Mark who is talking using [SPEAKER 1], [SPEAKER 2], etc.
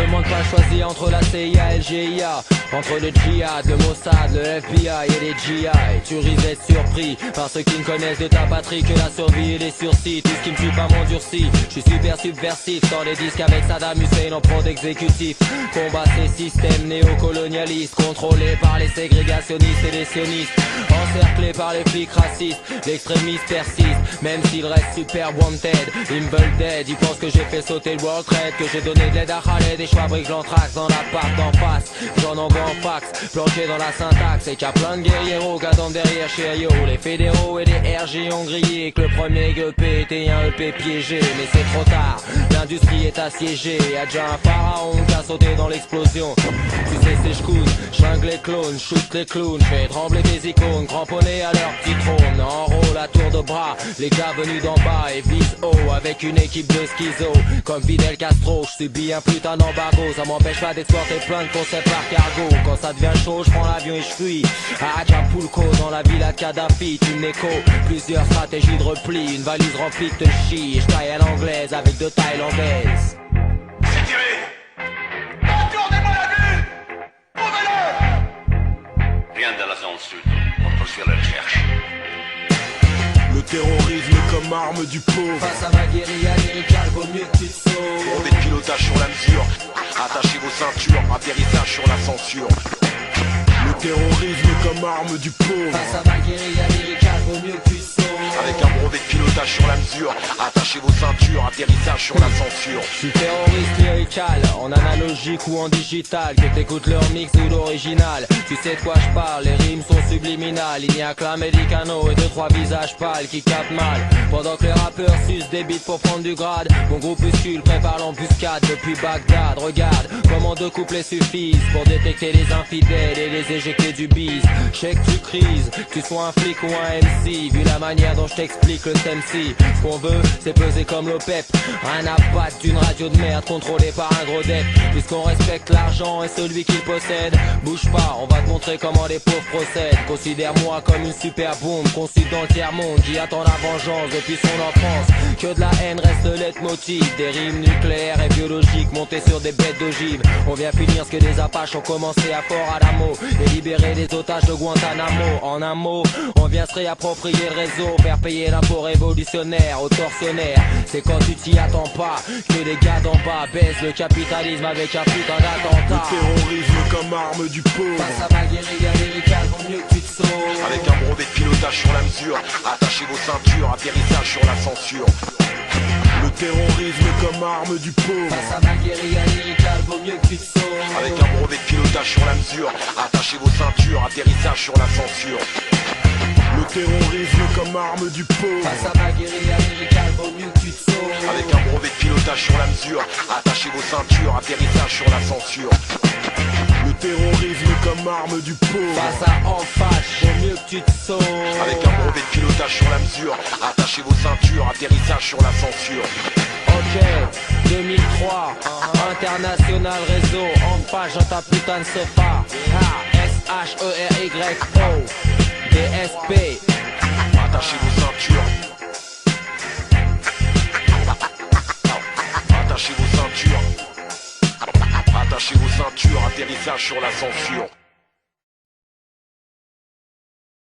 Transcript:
[SPEAKER 1] demande pas choisi entre la CIA et le GIA, entre le djihad, le Mossad, le FBI et les GI. Tu risques d'être surpris par ceux qui ne connaissent de ta patrie que la survie et les sursis. Tout ce qui me tue pas m'endurcit. Je suis super subversif, sors les disques avec Saddam Hussein en prod exécutif. Combat ces systèmes néocolonialistes, contrôlés par les ségrégationnistes et les sionistes. Encerclés par les flics racistes, l'extrémiste persiste. Même s'il reste super wanted, ils me veulent dead. Ils pensent que j'ai fait sauter le World Trade, que j'ai donné de l'aide à Khaled et je fabrique l'anthrax dans l'appart d'en face. J'en en grand fax, planqué dans la syntaxe. Et qu'il y a plein de guerrieros qui attendent derrière chez Ayo. Les fédéraux et les RG ont grillé que le premier EP était un EP piégé. Mais c'est trop tard, l'industrie est assiégée. Y'a déjà un pharaon qui a sauté dans l'explosion. Tu sais c'est j'couse, j'ringue les clones, shoot les clowns, fais trembler des icônes, cramponnés à leur petit trône. En rôle à tour de bras, les gars venus d'en bas et visent haut avec une équipe de schizo. Comme Fidel Castro, je subis un putain d'embargo. Ça m'empêche pas d'exporter plein de concepts par cargo. Quand ça devient chaud, je prends l'avion et je fuis à Acapulco, dans la villa de Kadhafi. Une écho, plusieurs stratégies de repli, une valise remplie de chi. Et je taille à l'anglaise avec de thaïlandaises.
[SPEAKER 2] C'est tiré. Accordez-moi la vue. Prouvez-le. Rien de la zone sud. On poursuit la recherche.
[SPEAKER 3] Le terrorisme comme arme du pauvre.
[SPEAKER 1] Face à ma guérilla lyricale, vaut mieux que tu te sauves.
[SPEAKER 3] Brevet de pilotage sur la mesure. Attachez vos ceintures, atterrissage sur la censure. Le terrorisme comme arme du pauvre.
[SPEAKER 1] Face à ma guérilla lyricale, vaut mieux que tu te sauves.
[SPEAKER 3] Avec un brevet de pilotage sur la mesure. Attachez vos ceintures, atterrissage sur la censure.
[SPEAKER 1] Je suis terroriste lyrical, en analogique ou en digital. Que t'écoutes leur mix ou l'original. Tu sais de quoi je parle, les rimes sont subliminales. Il n'y a que l'americano et deux trois visages pâles qui captent mal. Pendant que les rappeurs sucent des beats pour prendre du grade, mon groupuscule prépare l'embuscade depuis Bagdad. Regarde comment deux couplets suffisent pour détecter les infidèles et les éjecter du bise. Je sais que tu crises, que tu sois un flic ou un MC. Vu la manière dont je t'explique le MC, ce qu'on veut c'est peser comme l'OPEP. Rien à battre d'une radio de merde contrôlée par un gros dep. Puisqu'on respecte l'argent et celui qui le possède. Bouge pas, on va te montrer comment les pauvres procèdent. Considère-moi comme une super bombe conçue dans le tiers-monde qui attend la vengeance depuis son enfance. Que de la haine reste le leitmotiv. Des rimes nucléaires et biologiques montées sur des bêtes d'ogives. On vient finir ce que des Apaches ont commencé à Fort Alamo et libérer les otages de Guantanamo. En un mot, on vient se réapproprier le réseau, faire payer l'impôt révolutionnaire aux tortionnaires. C'est quand tu t'y attends pas que les gars d'en bas baissent le capitalisme avec un putain d'attentat.
[SPEAKER 3] Le terrorisme comme arme du pauvre.
[SPEAKER 1] Face à ma guérilla lyricale, vaut mieux que tu te sauves.
[SPEAKER 3] Avec un brevet de pilotage sur la mesure. Attachez vos ceintures, atterrissage sur la censure. Le terrorisme comme arme du pauvre.
[SPEAKER 1] Face à ma guérilla lyricale, vaut mieux que tu te sauves.
[SPEAKER 3] Avec un brevet de pilotage sur la mesure. Attachez vos ceintures, atterrissage sur la censure. Le terrorisme comme arme du pauvre.
[SPEAKER 1] Face à ma guérilla lyricale, vaut mieux que tu te sauves.
[SPEAKER 3] Avec un brevet de pilotage sur la mesure. Attachez vos ceintures, atterrissage sur la censure. Le terrorisme comme arme du pauvre.
[SPEAKER 1] Face à en fâche, vaut mieux que tu te sauves.
[SPEAKER 3] Avec un brevet de pilotage sur la mesure. Attachez vos ceintures, atterrissage sur la censure.
[SPEAKER 1] Ok, 2003, international réseau, en page dans ta putain de sofa. S-H-E-R-Y-O, DSP.
[SPEAKER 3] Attachez vos ceintures. Attachez vos ceintures. Attachez vos ceintures, atterrissage sur la censure.